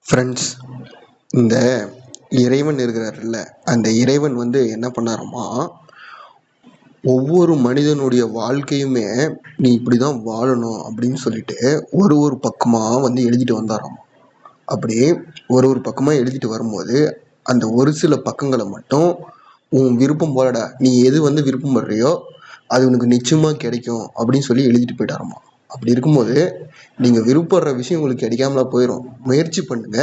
Friends, இந்த இறைவன் இருக்கிறாருல்ல, அந்த இறைவன் வந்து என்ன பண்ணாராமா, ஒவ்வொரு மனிதனுடைய வாழ்க்கையுமே நீ இப்படி தான் வாழணும் அப்படின்னு சொல்லிட்டு ஒரு ஒரு பக்கமாக வந்து எழுதிட்டு வந்தாராம். அப்படியே ஒரு ஒரு பக்கமாக எழுதிட்டு வரும்போது அந்த ஒரு சில பக்கங்களை மட்டும் உன் விருப்பம் போலடா, நீ எது வந்து விருப்பம் படுறியோ அது உனக்கு நிச்சயமாக கிடைக்கும் அப்படின்னு சொல்லி எழுதிட்டு போயிட்டாராமா. அப்படி இருக்கும்போது நீங்கள் விருப்பப்படுற விஷயம் உங்களுக்கு கிடைக்காமல போயிடும். முயற்சி பண்ணுங்க,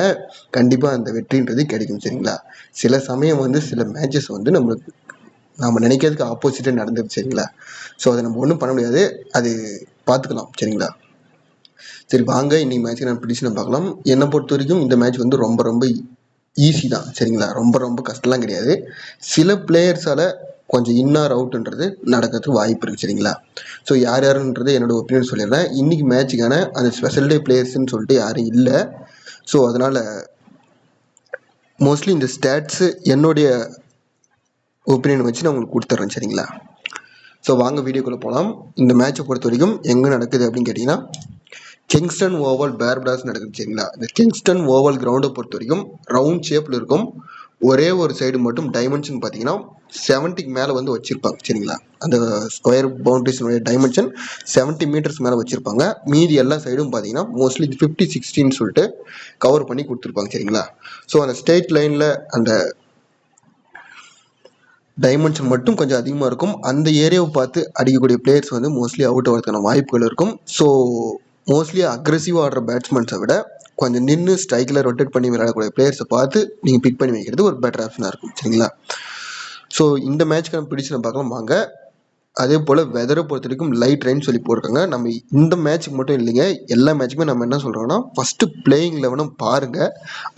கண்டிப்பாக அந்த வெற்றின்றது கிடைக்கும். சரிங்களா? சில சமயம் வந்து சில மேட்சஸ் வந்து நம்ம நினைக்கிறதுக்கு ஆப்போசிட்டாக நடந்துருச்சு. சரிங்களா? ஸோ அதை நம்ம ஒன்றும் பண்ண முடியாது, அது பார்த்துக்கலாம். சரிங்களா? சரி, வாங்க இன்னைக்கு மேட்ச்சுக்கு நான் ப்ரெடிக்ஷனை பார்க்கலாம். என்னை பொறுத்த வரைக்கும் இந்த மேட்ச் வந்து ரொம்ப ரொம்ப ஈஸி தான். சரிங்களா? ரொம்ப ரொம்ப கஷ்டம்லாம் கிடையாது. சில பிளேயர்ஸால் கொஞ்சம் இன்னார் அவுட்ன்றது நடக்கிறதுக்கு வாய்ப்பு இருக்குது. சரிங்களா? ஸோ யார் யாருன்றது என்னோட ஒப்பீனியன் சொல்லிடுறேன். இன்றைக்கி மேட்சுக்கான அந்த ஸ்பெஷல் டே பிளேயர்ஸ்ன்னு சொல்லிட்டு யாரும் இல்லை. ஸோ அதனால் மோஸ்ட்லி இந்த ஸ்டாட்ஸு என்னுடைய ஒப்பீனியன் வச்சு நான் உங்களுக்கு கொடுத்துட்றேன். சரிங்களா? ஸோ வாங்க வீடியோக்குள்ளே போகலாம். இந்த மேட்சை பொறுத்த வரைக்கும் எங்கே நடக்குது அப்படின்னு கேட்டிங்கன்னா, கிங்ஸ்டன் ஓவல் பேர்படாஸ் நடக்குது. சரிங்களா? இந்த கிங்ஸ்டன் ஓவல் கிரவுண்டை பொறுத்த வரைக்கும் ரவுண்ட் ஷேப்பில் இருக்கும். ஒரே ஒரு சைடு மட்டும் டைமென்ஷன் பார்த்தீங்கன்னா 70க்கு மேலே வந்து வச்சுருப்பாங்க. சரிங்களா? அந்த ஸ்கொயர் பவுண்டரிஸினுடைய டைமென்ஷன் 70 மீட்டர்ஸ் மேலே வச்சுருப்பாங்க. மீதி எல்லா சைடும் பார்த்தீங்கன்னா மோஸ்ட்லி 50-60 சொல்லிட்டு கவர் பண்ணி கொடுத்துருப்பாங்க. சரிங்களா? ஸோ அந்த ஸ்ட்ரெயிட் லைனில் அந்த டைமென்ஷன் மட்டும் கொஞ்சம் அதிகமாக இருக்கும். அந்த ஏரியாவை பார்த்து அடிக்கக்கூடிய பிளேயர்ஸ் வந்து மோஸ்ட்லி அவுட் ஆகிறதுக்கான வாய்ப்புகள் இருக்கும். ஸோ மோஸ்ட்லி அக்ரெசிவாக ஆடுற பேட்ஸ்மேன்ஸை விட கொஞ்சம் நின்று ஸ்ட்ரைக்கில் ரொட்டேட் பண்ணி விளையாடக்கூடிய பிளேயர்ஸை பார்த்து நீங்கள் பிக் பண்ணி வைக்கிறது ஒரு பெட்டர் ஆப்ஷனாக இருக்கும். சரிங்களா? ஸோ இந்த மேட்ச்க்கு நம்ம பிடிச்சு பார்க்கலாம் வாங்க. அதே போல் வெதரை பொறுத்த வரைக்கும் லைட் ரெயின் சொல்லி போட்டிருக்காங்க. நம்ம இந்த மேட்ச்சுக்கு மட்டும் இல்லைங்க, எல்லா மேட்சுக்குமே நம்ம என்ன சொல்கிறோம்னா, ஃபஸ்ட்டு பிளேயிங் லெவனும் பாருங்கள்,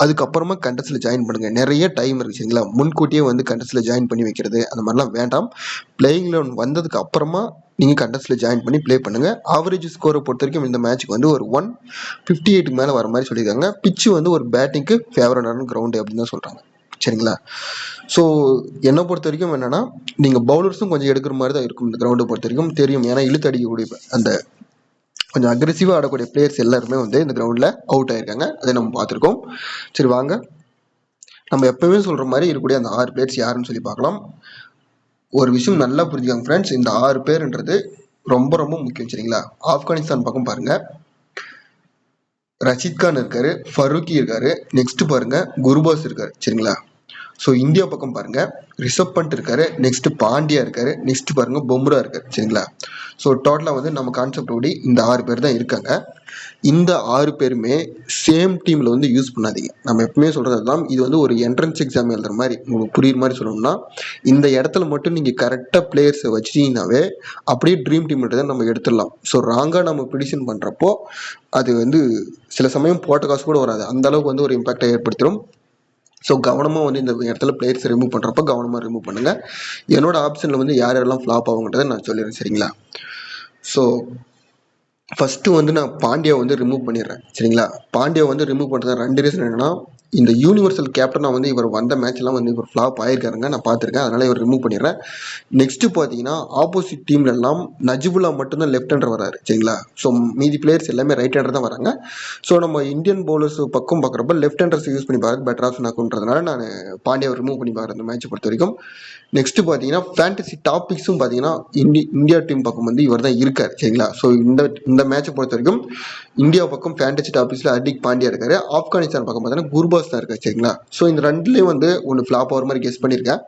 அதுக்கப்புறமா கண்டஸ்டில் ஜாயின் பண்ணுங்கள். நிறைய டைம் இருக்குது. சரிங்களா? முன்கூட்டியே வந்து கண்டஸ்டில் ஜாயின் பண்ணி வைக்கிறது அந்த மாதிரிலாம் வேண்டாம். பிளேயிங் லெவன் வந்ததுக்கு அப்புறமா நீங்கள் கண்டஸ்டில் ஜாயின் பண்ணி ப்ளே பண்ணுங்கள். ஆவரேஜ் ஸ்கோரை பொறுத்த வரைக்கும் இந்த மேட்ச்சுக்கு வந்து ஒரு 158 மேலே வர மாதிரி சொல்லியிருக்காங்க. பிச்சு வந்து ஒரு பேட்டிங்க்கு ஃபேவரட்டான கிரவுண்டு அப்படின்னு தான் சொல்கிறாங்க. சரிங்களா? ஸோ என்னை பொறுத்த வரைக்கும் என்னென்னா, நீங்கள் பவுலர்ஸும் கொஞ்சம் எடுக்கிற மாதிரி தான் இருக்கும் இந்த கிரவுண்டை பொறுத்த வரைக்கும். தெரியும், ஏன்னா இழுத்து அடிக்கக்கூடிய அந்த கொஞ்சம் அக்ரெசிவாக ஆடக்கூடிய பிளேயர்ஸ் எல்லாருமே வந்து இந்த கிரவுண்டில் அவுட் ஆகிருக்காங்க. அதை நம்ம பார்த்துருக்கோம். சரி வாங்க, நம்ம எப்பவுமே சொல்கிற மாதிரி இருக்கக்கூடிய அந்த 6 பிளேயர்ஸ் யாருன்னு சொல்லி பார்க்கலாம். ஒரு விஷயம் நல்லா புரிஞ்சுக்காங்க ஃப்ரெண்ட்ஸ், இந்த 6 பேருன்றது ரொம்ப ரொம்ப முக்கியம். சரிங்களா? ஆப்கானிஸ்தான் பக்கம் பாருங்க, ரஷீத் கான் இருக்காரு, ஃபரூக்கி இருக்காரு, நெக்ஸ்ட் பாருங்க குர்பாஸ் இருக்காரு. சரிங்களா? ஸோ இந்தியா பக்கம் பாருங்க, ரிஷப் பண்ட் இருக்காரு, நெக்ஸ்ட் பாண்டியா இருக்காரு, நெக்ஸ்ட் பாருங்க பும்ரா இருக்காரு. சரிங்களா? ஸோ டோட்டலாக வந்து நம்ம கான்செப்ட் படி இந்த 6 பேர் தான் இருக்காங்க. இந்த 6 பேருமே சேம் டீமில் வந்து யூஸ் பண்ணாதீங்க. நம்ம எப்பவுமே சொல்கிறது தான், இது வந்து ஒரு என்ட்ரன்ஸ் எக்ஸாம் எழுதுற மாதிரி. உங்களுக்கு புரியுற மாதிரி சொல்லணும்னா, இந்த இடத்துல மட்டும் நீங்கள் கரெக்டாக பிளேயர்ஸை வச்சிட்டீங்கன்னாவே அப்படியே ட்ரீம் டீம்ன்றதை நம்ம எடுத்துடலாம். ஸோ ராங்காக நம்ம ப்ரிடிஷன் பண்ணுறப்போ அது வந்து சில சமயம் போட்ட காசு கூட வராது, அந்த அளவுக்கு வந்து ஒரு இம்பாக்டை ஏற்படுத்திடும். ஸோ கவனமாக வந்து இந்த இடத்துல பிளேயர்ஸ் ரிமூவ் பண்ணுறப்ப கவனமாக ரிமூவ் பண்ணுங்கள். என்னோட ஆப்ஷனில் வந்து யார் யாரெல்லாம் ஃப்ளாப் ஆகுன்றதை நான் சொல்லிடுறேன். சரிங்களா? ஸோ ஃபஸ்ட்டு வந்து நான் பாண்டியா வந்து ரிமூவ் பண்ணிடுறேன். சரிங்களா? பாண்டியா வந்து ரிமூவ் பண்ணுறது 2 ரீசன் என்னென்னா, இந்த யூனிவர்சல் கேப்டனாக வந்து இவர் வந்த மேட்ச்லாம் வந்து இவர் ஃப்ளாப் ஆகிருக்காருங்க, நான் பார்த்துருக்கேன். அதனால் இவர் ரிமூவ் பண்ணிடுறேன். நெக்ஸ்ட்டு பார்த்தீங்கன்னா, ஆப்போசிட் டீம்லெல்லாம் நஜிபுல்லா மட்டும்தான் லெஃப்ட் ஹேண்டர் வராரு. சரிங்களா? ஸோ மீதி பிளேயர்ஸ் எல்லாமே ரைட் ஹேண்டர் தான் வராங்க. ஸோ நம்ம இந்தியன் பவுலர்ஸ் பக்கம் பார்க்குறப்ப லெஃப்ட் ஹேண்டர்ஸ் யூஸ் பண்ணி பார்க்குறது பெட்டர் ஆப்ஷன் ஆகுன்றதுனால நான் பாண்டியாவை ரிமூவ் பண்ணி பார்க்குறேன் இந்த மேட்சை பொறுத்த வரைக்கும். நெக்ஸ்ட்டு பார்த்தீங்கன்னா, ஃபேண்டசி டாபிக்ஸும் பார்த்தீங்கன்னா இந்தியா டீம் பக்கம் வந்து இவர் தான் இருக்கார். சரிங்களா? ஸோ இந்த மேட்சை பொறுத்த வரைக்கும் இந்தியா பக்கம் ஃபேண்டசி டாபிக்ஸில் ஹர்திக் பாண்டியா இருக்காரு. ஆப்கானிஸ்தான் பக்கம் பார்த்தீங்கன்னா குர்பாஸ் தான் இருக்காரு. சரிங்களா? ஸோ இந்த 2லேயும் வந்து ஒன்று ஃப்ளாப் ஆகிற மாதிரி கெஸ் பண்ணியிருக்கேன்.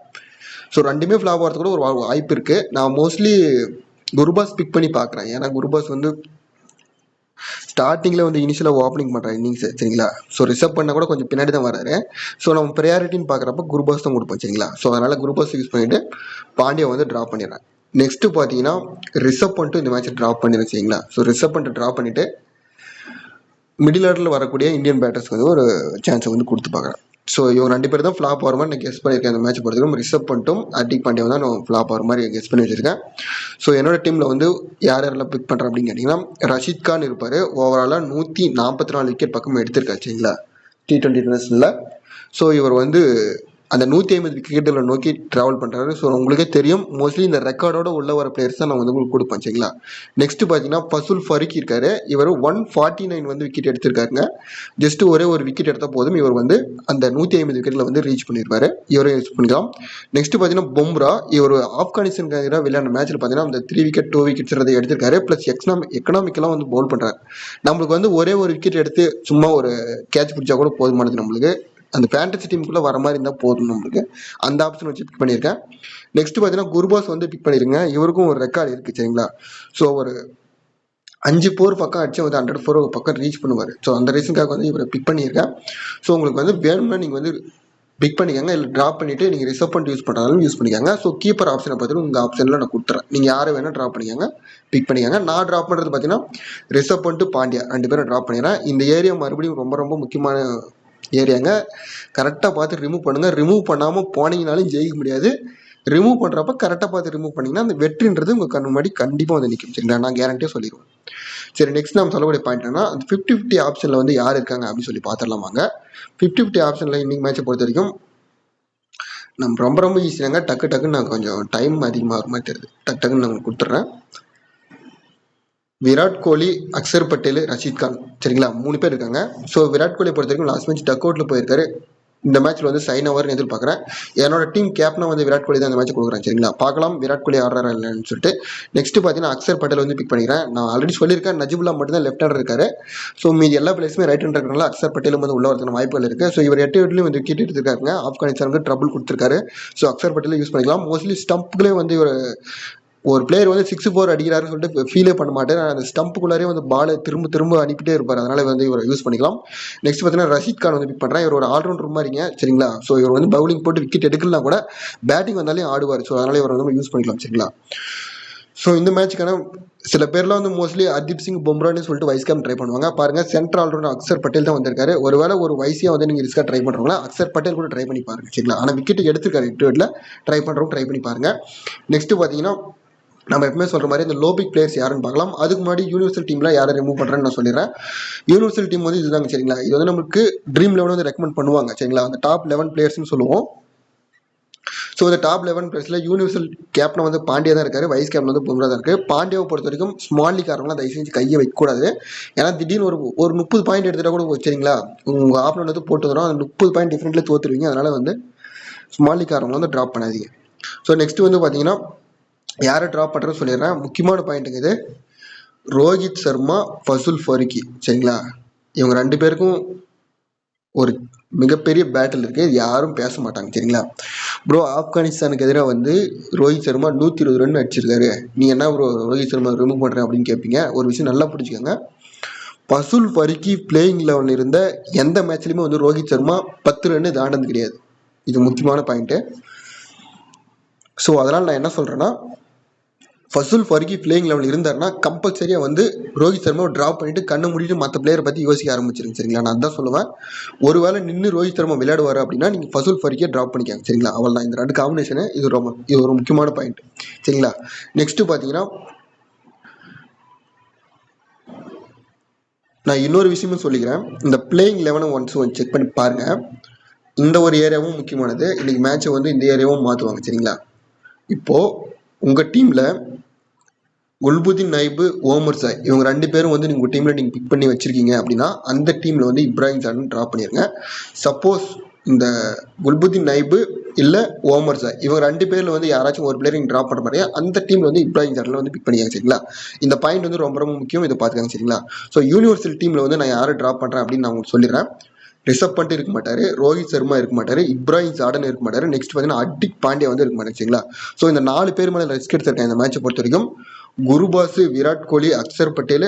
ஸோ 2மே ஃப்ளாப் ஆகிறது கூட ஒரு வாய்ப்பு இருக்குது. நான் மோஸ்ட்லி குர்பாஸ் பிக் பண்ணி பார்க்குறேன். ஏன்னா குர்பாஸ் வந்து ஸ்டார்டிங்கில் வந்து இனிஷியலாக ஓப்பனிங் பண்ணுறேன் இன்னிங்ஸ். சரிங்களா? ஸோ ரிசர்வ் பண்ணால் கூட கொஞ்சம் பின்னாடி தான் வராரு. ஸோ நம்ம ப்ரையாரிட்டின்னு பார்க்குறப்ப குர்பாஸ் தான் கொடுப்போம். சரிங்களா? ஸோ அதனால் குர்பாஸ் யூஸ் பண்ணிவிட்டு பாண்டியா வந்து ட்ராப் பண்ணிடுறேன். நெக்ஸ்ட்டு பார்த்தீங்கன்னா, ரிசர்வ் பண்ணிட்டு இந்த மேட்ச்சை ட்ராப் பண்ணிடுறேன். சரிங்களா? ஸோ ரிசர்வ் பண்ணிட்டு ட்ராப் பண்ணிவிட்டு மிடில் ஆர்டரில் வரக்கூடிய இந்தியன் பேட்டர்ஸ்க்கு வந்து ஒரு சான்ஸை வந்து கொடுத்து பார்க்குறேன். ஸோ இவங்க 2 பேர் தான் ஃப்ளாப் ஆகிற மாதிரி நான் கெஸ் பண்ணியிருக்கேன். அந்த மேட்ச் பொறுத்தவரைக்கும் ரிசர்வ் பண்ணிட்டும் ஹர்திக் பாண்டியா தான் நான் ஃப்ளாப் ஆகிற மாதிரி கெஸ் பண்ணி வச்சிருக்கேன். ஸோ என்னோட டீமில் வந்து யாரெல்லாம் பிக் பண்ணுறேன் அப்படின்னு கேட்டிங்கன்னா, ரஷீத் கான் இருப்பார். ஓவராலாக 144 விக்கெட் பக்கம் எடுத்திருக்காரு. சரிங்களா? T20 இன்டர்நேஷனலில். ஸோ இவர் வந்து அந்த 150 விக்கெட்டுகளை நோக்கி ட்ராவல் பண்ணுறாரு. ஸோ உங்களுக்கே தெரியும், மோஸ்ட்லி இந்த ரெக்கார்டோட உள்ள வர பிளேயர்ஸ் தான் நான் வந்து உங்களுக்கு கொடுப்பேன். சரிங்களா. நெக்ஸ்ட் பார்த்தீங்கன்னா ஃபசுல் ஃபரிக்கி இருக்காரு. இவர் 149 வந்து விக்கெட் எடுத்திருக்காருங்க. ஜஸ்ட் ஒரே ஒரு விக்கெட் எடுத்தால் போதும், இவர் வந்து அந்த 150 விக்கெட்டில் வந்து ரீச் பண்ணியிருப்பாரு. இவரை யூஸ் பண்ணிக்கலாம். நெக்ஸ்ட் பார்த்தீங்கன்னா பும்ரா. இவர் ஆப்கானிஸ்தானுக்கு எதிராக விளையாட மேட்ச்சில் பார்த்தீங்கன்னா அந்த 3 விக்கெட் 2 விக்கெட்ஸ் எடுத்திருக்காரு. ப்ளஸ் எக்கனாமிக்கெல்லாம் வந்து பவுல் பண்ணுறாரு. நம்மளுக்கு வந்து ஒரே ஒரு விக்கெட் எடுத்து சும்மா ஒரு கேட்ச் பிடிச்சா கூட போதுமானது. நம்மளுக்கு அந்த ஃபேண்டசி டீமுக்குள்ள வர மாதிரி இருந்தால் போதும் நம்மளுக்கு. அந்த ஆப்ஷன் வச்சு பிக் பண்ணியிருக்கேன். நெக்ஸ்ட் பார்த்தீங்கன்னா குர்பாஸ் வந்து பிக் பண்ணிருங்க. இவருக்கும் ஒரு ரெக்கார்டு இருக்கு. சரிங்களா. ஸோ ஒரு 5 4 பக்கம் அடிச்சு வந்து 104 பக்கம் ரீச் பண்ணுவார். ஸோ அந்த ரீசனுக்காக வந்து இவரை பிக் பண்ணியிருக்கேன். ஸோ உங்களுக்கு வந்து வேணும்னா நீங்கள் வந்து பிக் பண்ணிக்கோங்க, இல்லை ட்ராப் பண்ணிட்டு நீங்கள் ரிசர்வ் பண்ணிட்டு யூஸ் பண்ணுறதாலும் யூஸ் பண்ணிக்கோங்க. ஸோ கீப்பர் ஆப்ஷனை பார்த்துட்டு உங்கள் ஆப்ஷனில் நான் கொடுத்துறேன். நீங்கள் யாரை வேணால் ட்ராப் பண்ணிக்கோங்க, பிக் பண்ணிக்கோங்க. நான் ட்ராப் பண்ணுறது பார்த்தீங்கன்னா ரிசர்வ் பண்ணிட்டு பாண்டியா 2 பேரும் ட்ராப் பண்ணிடுறேன். இந்த ஏரியா மறுபடியும் ரொம்ப ரொம்ப முக்கியமான ஏரியாங்க. கரெக்டாக பார்த்து ரிமூவ் பண்ணுங்கள். ரிமூவ் பண்ணாமல் போனீங்கனாலும் ஜெயிக்க முடியாது. ரிமூவ் பண்ணுறப்ப கரெக்டாக பார்த்து ரிமூவ் பண்ணிங்கன்னா அந்த வெற்றின்றது உங்கள் கண்ணு முன்னாடி கண்டிப்பாக வந்து நிற்கும். சரிங்களா. நான் கேரண்டியாக சொல்லிடுவேன். சரி, நெக்ஸ்ட் நம்ம சொல்லக்கூடிய பாயிண்ட் என்ன, அந்த 50-50 ஆப்ஷனில் வந்து யார் இருக்காங்க அப்படின்னு சொல்லி பார்த்துடலாமாங்க. 50-50 ஆப்ஷனில் இன்னைக்கு மேட்சை பொறுத்த வரைக்கும் நம்ம ரொம்ப ரொம்ப ஈஸியாங்க. டக்குன்னு நான் கொஞ்சம் டைம் அதிகமாக மாதிரி தெரியுது. டக்குன்னு நான் கொடுத்துட்றேன். விராட் கோலி, அக்சர் பட்டேல், ரஷீத் கான். சரிங்களா. 3 பேர் இருக்காங்க. ஸோ விராட் கோலியை பொறுத்த வரைக்கும் லாஸ்ட் மேட்ச் டக் அவுட்ல போயிருக்காரு. இந்த மேட்ச்ல வந்து சைன் ஓவர்னு எதிர்பார்க்குறேன். என்னோட டீம் கேப்டனா வந்து விராட் கோலி தான் இந்த மேட்ச் கொடுக்குறேன். சரிங்களா. பார்க்கலாம் விராட் கோலி ஆடுறாரா இல்லைன்னு சொல்லிட்டு. நெக்ஸ்ட் பார்த்தீங்கன்னா அக்சர் பட்டேல் வந்து பிக் பண்ணிக்கிறேன். நான் ஆல்ரெடி சொல்லியிருக்கேன், நஜிபுல்லா மட்டும் தான் லெஃப்ட் ஹேண்டர் இருக்காரு. ஸோ மீதி எல்லா பிளேஸுமே ரைட் ஹேண்டர் இருக்கிறனால அக்சர் பட்டேலும் வந்து உள்ள வரதுக்கான வாய்ப்புகள் இருக்கு. ஸோ இவர் 8 விக்கெட்லையும் வந்து விக்கெட் எடுத்திருக்காருங்க. ஆப்கானிஸ்தானுக்கு ட்ரபிள் கொடுத்துருக்காரு. ஸோ அக்சர் பட்டேல் யூஸ் பண்ணிக்கலாம். மோஸ்ட்லி ஸ்டம்ப்களே வந்து ஒரு பிளேயர் வந்து 6 4 அடிக்கிறாருன்னு சொல்லிட்டு ஃபீலே பண்ண மாட்டேன். அந்த ஸ்டம்புக்குள்ளாரே வந்து பாலை திரும்ப திரும்ப அனுப்பிட்டே இருப்பார். அதனால வந்து இவரை யூஸ் பண்ணிக்கலாம். நெக்ஸ்ட் பார்த்தீங்கன்னா ரஷீத் கான் வந்து பிக் பண்ணுறேன். இவர் ஒரு ஆல்ரவுண்டர் மாதிரிங்க. சரிங்களா. ஸோ இவர் வந்து பவுலிங் போட்டு விக்கெட் எடுக்கலாம் கூட பேட்டிங் வந்தாலே ஆடுவார். ஸோ அதனால இவர் வந்து யூஸ் பண்ணிக்கலாம். சரிங்களா. ஸோ இந்த மேட்சுக்கான சில பேர்லாம் வந்து மோஸ்ட்லி ஹர்தீப் சிங் பும்ரான்னு சொல்லிட்டு வைஸ் கேம் ட்ரை பண்ணுவாங்க. பாருங்க சென்ட்ரல் ஆல்ரவுண்டர் அக்சர் பட்டேல் தான் வந்திருக்காரு. ஒருவேளை ஒரு வைஸியா வந்து நீங்க ரிஸ்கா ட்ரை பண்றவங்களா அக்சர் பட்டேல் கூட ட்ரை பண்ணி பாருங்க. சரிங்களா. ஆனால் விக்கெட் எடுத்திருக்காரு 8 விக்கெட்ல. ட்ரை பண்றவங்க ட்ரை பண்ணி பாருங்க. நெக்ஸ்ட் பார்த்தீங்கன்னா நம்ம எப்பவுமே சொல்ற மாதிரி இந்த லோபிக் பிளேயர்ஸ் யாருன்னு பார்க்கலாம். அதுக்கு முன்னாடி யூனிவர்சல் டீம்ல யாரை ரிமூவ் பண்றேன்னு நான் சொல்லிடுறேன். யூனிவர்சல் டீம் வந்து இதுதாங்க. சரிங்களா. இது வந்து நமக்கு ட்ரீம் லெவன் வந்து ரெக்கமெண்ட் பண்ணுவாங்க. சரிங்களா. அந்த டாப் 11 பிளேயர்ஸ்னு சொல்லுவோம். ஸோ இந்த டாப் 11 பிளேயர்ஸ்ல யூனிவர்சல் கேப்டன் வந்து பாண்டியா தான் இருக்காரு. வைஸ் கேப்டன் வந்து பும்ரா தான் இருக்கு. பாண்டியாவை பொறுத்த வரைக்கும் ஸ்மால் லீக்காரங்களாம் தயவு செஞ்சு கையை வைக்கக்கூடாது. ஏன்னா திடீர்னு ஒரு 30 பாயிண்ட் எடுத்துட்டா கூட சரிங்களா, உங்க ஆப்னன் வந்து போட்டு வரும். அந்த 30 பாயிண்ட் டிஃபரெண்ட்ல தோத்துருவீங்க. அதனால வந்து ஸ்மால் லீக்காரங்களை வந்து ட்ராப் பண்ணாதீங்க. ஸோ நெக்ஸ்ட் வந்து பாத்தீங்கன்னா யாரை ட்ராப் பண்ணுறேன்னு சொல்லிடுறேன். முக்கியமான பாயிண்ட்டுங்க இது. ரோஹித் சர்மா, ஃபசுல் ஃபரிக்கி. சரிங்களா. இவங்க 2 பேருக்கும் ஒரு மிகப்பெரிய பேட்டில் இருக்கு. இது யாரும் பேச மாட்டாங்க. சரிங்களா. ப்ரோ ஆப்கானிஸ்தானுக்கு எதிராக வந்து ரோஹித் சர்மா 120 ரன் அடிச்சிருக்காரு. நீ என்ன ப்ரோ ரோஹித் சர்மா ரிமூவ் பண்ணுறேன் அப்படின்னு கேட்பீங்க. ஒரு விஷயம் நல்லா புரிஞ்சுக்கோங்க. ஃபசுல் ஃபரிக்கி பிளேயிங் லெவலில் இருந்த எந்த மேட்ச்லையுமே வந்து ரோஹித் சர்மா 10 ரன் தாண்டது கிடையாது. இது முக்கியமான பாயிண்ட்டு. ஸோ அதனால் நான் என்ன சொல்கிறேன்னா, ஃபசுல் ஃபரிக்கி பிளேயிங் லெவல் இருந்தாருன்னா கம்பல்சரியாக வந்து ரோஹித் சர்மாவை ட்ராப் பண்ணிட்டு கண்ணை மூடிட்டு மற்ற பிளேயரை பற்றி யோசிக்க ஆரம்பிச்சிருங்க. சரிங்களா. நான் அதான் சொல்லுவேன். ஒருவேளை நின்று ரோஹித் சர்மா விளையாடுவார் அப்படின்னா நீங்கள் ஃபசுல் ஃபரிக்கியை ட்ராப் பண்ணிக்காங்க. சரிங்களா. அவள் தான் இந்த 2 காம்பினேஷனு. இது ஒரு முக்கியமான பாயிண்ட். சரிங்களா. நெக்ஸ்ட் பார்த்தீங்கன்னா நான் இன்னொரு விஷயமும் சொல்லிக்கிறேன். இந்த பிளேயிங் 11 ஒன்ஸ் செக் பண்ணி பாருங்க. இந்த ஒரு ஏரியாவும் முக்கியமானது. இன்னைக்கு மேட்சை வந்து இந்த ஏரியாவும் மாற்றுவாங்க. சரிங்களா. இப்போ உங்க டீம்ல குல்புதீன் நைபு, ஓமர் சாய் இவங்க 2 பேரும் வந்து உங்க டீம்ல நீங்க பிக் பண்ணி வச்சிருக்கீங்க அப்படின்னா அந்த டீம்ல வந்து இப்ராஹிம் ஜாடன் ட்ராப் பண்ணிருங்க. சப்போஸ் இந்த குல்புதீன் நைபு இல்ல ஓமர் சாய் இவங்க 2 பேர்ல வந்து யாராச்சும் ஒரு பிளேயர் நீங்க ட்ராப் பண்ண மாதிரி அந்த டீம்ல வந்து இப்ராஹிம் ஜாடன் வந்து பிக் பண்ணியாங்க. சரிங்களா. இந்த பாயிண்ட் வந்து ரொம்ப ரொம்ப முக்கியம். இதை பாத்துக்காங்க. சரிங்களா. ஸோ யூனிவர்சல் டீம்ல வந்து நான் யாரை ட்ராப் பண்றேன் அப்படின்னு நான் உங்களுக்கு சொல்லிடுறேன். ரிஷப் பண்ட் இருக்க மாட்டாரு, ரோஹித் சர்மா இருக்க மாட்டாரு, இப்ராஹிம் ஜாடன் இருக்க மாட்டாரு, நெக்ஸ்ட் பார்த்தீங்கன்னா ஹர்திக் பாண்டியா வந்து இருக்க மாட்டாரு. சரிங்களா. ஸோ இந்த 4 பேர் மேலே ரிஸ்க் எடுத்திருக்கேன் இந்த மேட்சை பொறுத்த வரைக்கும். குருபாஸ், விராட் கோலி, அக்சர் பட்டேல்.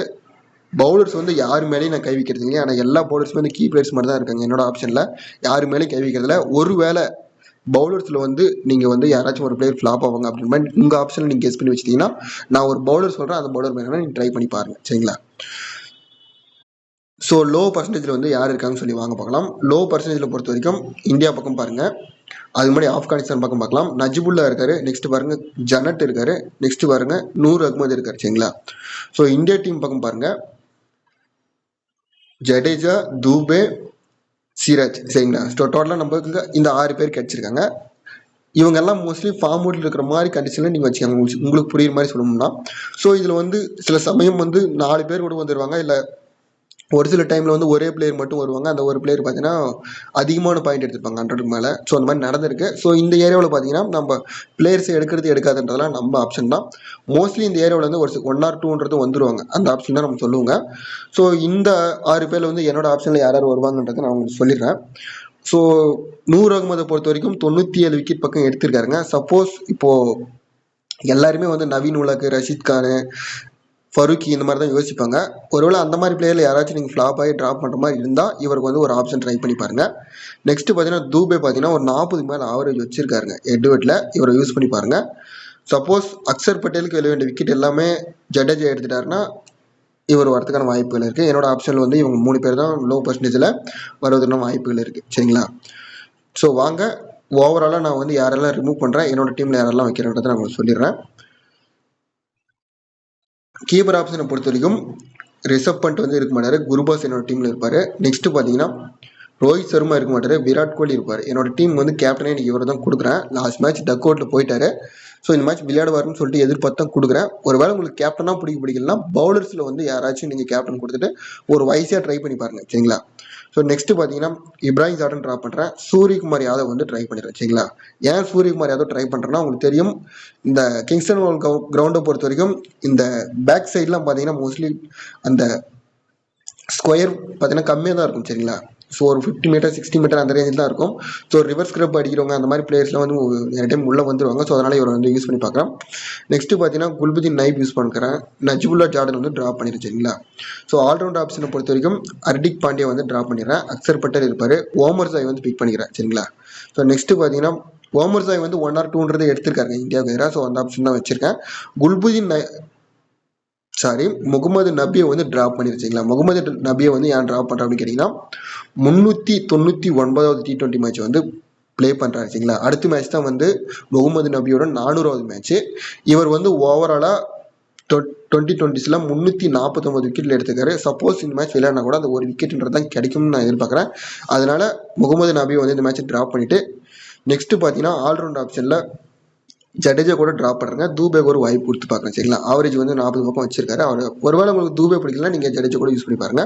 பவுலர்ஸ் வந்து யாரு மேலேயும் நான் கை வைக்கிறது இல்லையா. ஆனால் எல்லா பவுலர்ஸுமே வந்து கீ பிளேயர்ஸ் மட்டும் தான் இருக்காங்க என்னோட ஆப்ஷனில். யாரு மேலேயும் கை வைக்கிறதுல. ஒருவேளை பவுலர்ஸில் வந்து நீங்கள் வந்து யாராச்சும் ஒரு பிளேயர் ஃப்ளாப் ஆவாங்க அப்படின்னு மாதிரி உங்கள் ஆப்ஷனில் நீங்கள் கெஸ் பண்ணி வச்சிட்டீங்கன்னா நான் ஒரு பவுலர் சொல்கிறேன். அந்த பவுலர் மேலே நீங்கள் ட்ரை பண்ணி பாருங்க. சரிங்களா. ஸோ லோ பர்சன்டேஜில் வந்து யார் இருக்காங்கன்னு சொல்லி வாங்க பார்க்கலாம். லோ பர்சன்டேஜில் பொறுத்த வரைக்கும் இந்தியா பக்கம் பாருங்க. அது மாதிரி ஆப்கானிஸ்தான் பக்கம் பார்க்கலாம். நஜிபுல்லா இருக்காரு. நெக்ஸ்ட் பாருங்க ஜனட் இருக்காரு. நெக்ஸ்ட் பாருங்க நூர் அகமது இருக்காரு. சரிங்களா. ஸோ இந்தியா டீம் பக்கம் பாருங்க ஜடேஜா, தூபே, சிராஜ், சரிங்களா. ஸோ டோட்டலாக நமக்கு இந்த 6 பேர் கிடைச்சிருக்காங்க. இவங்க எல்லாம் மோஸ்ட்லி ஃபார்ம் அவுட்ல இருக்கிற மாதிரி கண்டிஷனில் நீங்கள் வச்சுக்கோங்க, உங்களுக்கு புரியுற மாதிரி சொல்லணும்னா. ஸோ இதில் வந்து சில சமயம் வந்து 4 பேர் கூட வந்துடுவாங்க, இல்லை ஒரு சில டைமில் வந்து ஒரே பிளேயர் மட்டும் வருவாங்க. அந்த ஒரு பிளேயர் பார்த்தீங்கன்னா அதிகமான பாயிண்ட் எடுத்துருப்பாங்க, 100க்கு மேலே. ஸோ அந்த மாதிரி நடந்திருக்கு. ஸோ இந்த ஏரியாவில் பார்த்தீங்கன்னா நம்ம பிளேயர்ஸை எடுக்கிறது எடுக்காதுன்றதெல்லாம் நம்ம ஆப்ஷன் தான். மோஸ்ட்லி இந்த ஏரியாவில் வந்து ஒரு 1 or 2 வந்துருவாங்க, அந்த ஆப்ஷன் தான் நம்ம சொல்லுவோங்க. ஸோ இந்த 6 பேரில் வந்து என்னோட ஆப்ஷனில் யார் யார் வருவாங்கன்றதை நான் உங்களுக்கு சொல்லிடுறேன். ஸோ நூர் அகமதை பொறுத்த வரைக்கும் 97 விக்கெட் பக்கம் எடுத்திருக்காருங்க. சப்போஸ் இப்போது எல்லாருமே வந்து நவீன் உலக், ரஷீத் கான், ஃபருக்கி இந்த மாதிரி தான் யோசிப்பாங்க. ஒருவேளை அந்த மாதிரி பிளேயரில் யாராச்சும் நீங்கள் ஃப்ளாப் ஆகி ட்ராப் பண்ணுற மாதிரி இருந்தால் இவருக்கு வந்து ஒரு ஆப்ஷன் ட்ரை பண்ணி பாருங்க. நெக்ஸ்ட் பார்த்தீங்கன்னா தூபே பார்த்தீங்கன்னா ஒரு 40க்கு மேலே ஆவரேஜ் வச்சிருக்காருங்க எட்வர்டில், இவரை யூஸ் பண்ணி பாருங்க. சப்போஸ் அக்சர் பட்டேலுக்கு வெளிய வேண்டிய விக்கெட் எல்லாமே ஜடேஜா எடுத்துட்டாருன்னா இவர் வரதுக்கான வாய்ப்புகள் இருக்குது. என்னோட ஆப்ஷனில் வந்து இவங்க 3 பேர் தான் லோ பர்சன்டேஜில் வருவதற்கான வாய்ப்புகள் இருக்குது, சரிங்களா. ஸோ வாங்க ஓவராலாக நான் வந்து யாரெல்லாம் ரிமூவ் பண்ணுறேன், என்னோட டீமில் யாரெல்லாம் வைக்கிறேன்றதை நான் உங்களுக்கு சொல்லிடுறேன். கீப்பர் ஆப்ஷனை பொறுத்த வரைக்கும் ரிஷப் பண்ட் வந்து இருக்க மாட்டார், குருபாஸ் என்னோட டீமில் இருப்பார். நெக்ஸ்ட் பார்த்தீங்கன்னா ரோஹித் சர்மா இருக்க மாட்டார், விராட் கோலி இருப்பார். என்னோட டீம் வந்து கேப்டனே இன்றைக்கி இவர் தான் கொடுக்குறேன். லாஸ்ட் மேட்ச் டக் அவுட்டில் போயிட்டாரு. ஸோ இந்த மேட்ச் விளையாடுவார்னு சொல்லிட்டு எதிர்பார்த்து தான் கொடுக்குறேன். ஒருவேளை உங்களுக்கு கேப்டனாக பிடிக்கலன்னா பவுலர்ஸில் வந்து யாராச்சும் நீங்கள் கேப்டன் கொடுத்துட்டு ஒரு வயசாக ட்ரை பண்ணி பாருங்க, சரிங்களா. ஸோ நெக்ஸ்ட் பார்த்தீங்கன்னா இப்ராஹிம் ஜார்டன் ட்ரா பண்ணுறேன், சூரியகுமார் யாதவ் வந்து ட்ரை பண்ணிடுறேன், சரிங்களா. ஏன் சூரியகுமார் யாதவ் ட்ரை பண்ணுறேன்னா உங்களுக்கு தெரியும், இந்த கிங்ஸ்டன் கிரவுண்டை பொறுத்த வரைக்கும் இந்த பேக் சைட்லாம் பார்த்தீங்கன்னா மோஸ்ட்லி அந்த ஸ்கொயர் பார்த்தீங்கன்னா கம்மியாக தான் இருக்கும், சரிங்களா. ஸோ ஒரு 50 மீட்டர் 60 மீட்டர் அந்த ரேஞ்சில் தான் இருக்கும். ஸோ ரிவர்ஸ் ஸ்க்ரப் அடிக்கிறவங்க அந்த மாதிரி பிளேயர்ஸ்லாம் வந்து நிறைய டைம் உள்ளே வந்துருவாங்க. ஸோ அதனால் இவரை வந்து யூஸ் பண்ணி பார்க்குறேன். நெக்ஸ்ட்டு பார்த்தீங்கன்னா குல்புதீன் நைப் யூஸ் பண்ணுறேன், நஜ்புல்லா ஜார்டன் வந்து ட்ராப் பண்ணிடுறேன், சரிங்களா. ஸோ ஆல்ரவுண்ட் ஆப்ஷனை பொறுத்த வரைக்கும் ஹர்திக் பாண்டியா வந்து ட்ராப் பண்ணிடுறேன், அக்சர் பட்டேல் இருப்பார், ஓமர் சாய் வந்து பிக் பண்ணிக்கிறேன், சரிங்களா. ஸோ நெக்ஸ்ட்டு பார்த்தீங்கன்னா ஓமர் சாய் வந்து 1 or 2 எடுத்திருக்காங்க இந்தியாவுக்கு எதிராக. ஸோ அந்த ஆப்ஷன் தான் வச்சிருக்கேன். முகமது நபியை வந்து ட்ராப் பண்ணிருச்சிங்களா. முகமது நபியை வந்து ஏன் ட்ராப் பண்ணுறேன் அப்படின்னு கேட்டிங்கன்னா 399வது T20 மேட்ச் வந்து ப்ளே பண்ணுறாரு, சரிங்களா. அடுத்த மேட்ச் தான் வந்து முகமது நபியோட 400வது மேட்ச்சு. இவர் வந்து ஓவராலாக 2020s 349 விக்கெட்டில் எடுத்துக்காரு. சப்போஸ் இந்த மேட்ச் விளையாடினா கூட அந்த ஒரு விக்கெட்ன்றது தான் கிடைக்கும்னு நான் எதிர்பார்க்குறேன். அதனால முகமது நபியை வந்து இந்த மேட்ச்சை ட்ராப் பண்ணிவிட்டு நெக்ஸ்ட்டு பார்த்தீங்கன்னா ஆல்ரவுண்ட் ஆப்ஷனில் ஜடேஜா கூட ட்ராப் பண்ணுறேங்க, தூபேக்கு ஒரு வாய்ப்பு கொடுத்து பார்க்குறேன், சரிங்களா. ஆவரேஜ் வந்து 40 பக்கம் வச்சிருக்காரு. அவர் ஒருவேளை உங்களுக்கு தூபே பிடிக்கல நீங்கள் ஜடேஜா கூட யூஸ் பண்ணி பாருங்க.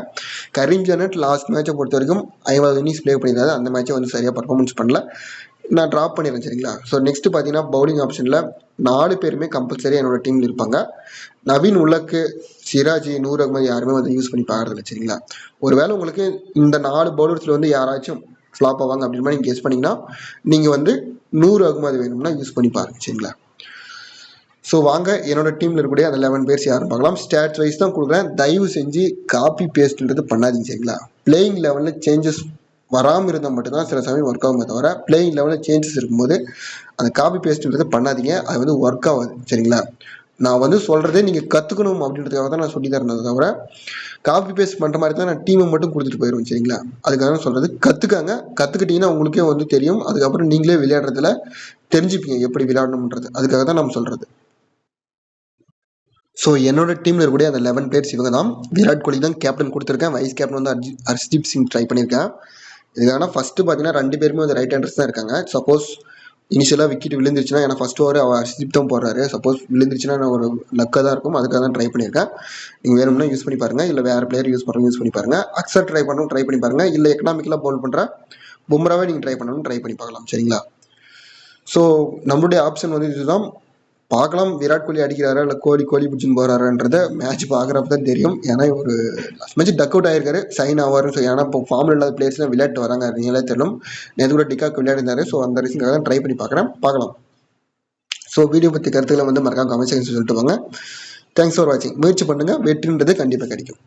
கரீம் ஜன்னட் லாஸ்ட் மேட்சை பொறுத்த வரைக்கும் 50 இன்னிங்ஸ் ப்ளே பண்ணியிருந்தாரு, அந்த மேட்சை வந்து சரியாக பர்ஃபார்மன்ஸ் பண்ணல, நான் ட்ராப் பண்ணிடுறேன், சரிங்களா. ஸோ நெக்ஸ்ட் பார்த்தீங்கன்னா பவுலிங் ஆப்ஷனில் 4 பேருமே கம்பல்சரியாக என்னோட டீமில் இருப்பாங்க. நவீன் உலக், சிராஜ், நூர் அகமது யாருமே வந்து யூஸ் பண்ணி பார்க்குறதில்ல, சரிங்களா. ஒருவேளை உங்களுக்கு இந்த 4 பவுலர்ஸில் வந்து யாராச்சும் ஃப்ளாப் ஆவாங்க அப்படின்னு மாதிரி நீங்கள் கெஸ் பண்ணிங்கன்னா நீங்கள் வந்து நூர் அகமது வேணும்னா யூஸ் பண்ணி பாருங்க, சரிங்களா. ஸோ வாங்க என்னோட டீமில் இருக்கக்கூடிய அந்த 11 பேர்ஸ் யாரும் பார்க்கலாம். ஸ்டாட்ஸ் வைஸ் தான் கொடுக்குறேன், தயவு செஞ்சு காப்பி பேஸ்ட்ன்றது பண்ணாதீங்க, சரிங்களா. பிளேயிங் லெவலில் சேஞ்சஸ் வராமல் இருந்தால் மட்டும்தான் சில சமயம் ஒர்க் ஆகுமே தவிர பிளேயிங் லெவலில் சேஞ்சஸ் இருக்கும்போது அந்த காப்பி பேஸ்ட்ன்றது பண்ணாதீங்க, அது வந்து ஒர்க் ஆகாது, சரிங்களா. நான் வந்து சொல்கிறதே நீங்கள் கற்றுக்கணும் அப்படின்றதுக்காக தான் நான் சொல்லி தரேன் தவிர காப்பி பேஸ்ட் பண்ணுற மாதிரி தான் நான் டீமை மட்டும் கொடுத்துட்டு போயிடுவேன், சரிங்களா. அதுக்காக தான் சொல்கிறது, கற்றுக்கிட்டிங்கன்னா உங்களுக்கே வந்து தெரியும். அதுக்கப்புறம் நீங்களே விளையாடுறதுல தெரிஞ்சுப்பீங்க எப்படி விளையாடணுன்றது. அதுக்காக தான் நம்ம சொல்கிறது. ஸோ என்னோட டீமில் இருக்கக்கூடிய அந்த 11 பேர்ஸ் இவங்க தான். விராட் கோலி தான் கேப்டன் கொடுத்துருக்கேன், வைஸ் கேப்டன் வந்து ஹர்ஷ்தீப் சிங் ட்ரை பண்ணியிருக்கேன். இதுக்கான ஃபஸ்ட்டு பார்த்தீங்கன்னா 2 பேருமே வந்து ரைட் ஹேண்டர்ஸ் தான் இருக்காங்க. சப்போஸ் இனிஷியலாக விக்கெட் விழுந்துருச்சுன்னா, ஏன்னா ஃபஸ்ட் ஓவர் அவர் ஹர்ஷ்தீப் தான் போடுறாரு, சப்போஸ் விழுந்துருச்சுன்னா நான் ஒரு லக்காக தான் இருக்கும், அதுக்காக தான் ட்ரை பண்ணியிருக்கேன். நீங்கள் வேணும்னா யூஸ் பண்ணி பாருங்கள், இல்லை வேறு பிளேயர் யூஸ் பண்ணி பாருங்கள். அக்சர் ட்ரை பண்ணி பாருங்கள், இல்லை எக்கனாமிக்கலாக பவுல் பண்ணுற பும்ராவே நீங்கள் ட்ரை பண்ணி பார்க்கலாம், சரிங்களா. ஸோ நம்மளுடைய ஆப்ஷன் வந்து இதுதான். பார்க்கலாம் விராட் கோலி அடிக்கிறாரா இல்லை கோலி பிடிச்சின்னு போகிறாருன்றத மேட்ச் பார்க்குறப்ப தான் தெரியும். ஏன்னா ஒரு லாஸ்ட் மேட்ச் டக் அவுட் ஆகிருக்காரு, சைன் ஆவார்னு சொல்லி. ஏன்னா இப்போ ஃபார்மில் இல்லாத பிளேயர்ஸ்லாம் விளையாட்டு வராங்க, நீங்களே தெரியும். நேற்று கூட டிகாக் விளையாடிருந்தாரு. ஸோ அந்த ரீசனுக்காக தான் ட்ரை பண்ணி பார்க்கலாம். ஸோ வீடியோ பற்றி கருத்துக்களை வந்து மறக்காம கமெண்ட் செக்ஷன் சொல்லிட்டு வாங்க. தேங்க்ஸ் ஃபார் வாட்சிங். முயற்சி பண்ணுங்கள், வெற்றின்றது கண்டிப்பாக கிடைக்கும்.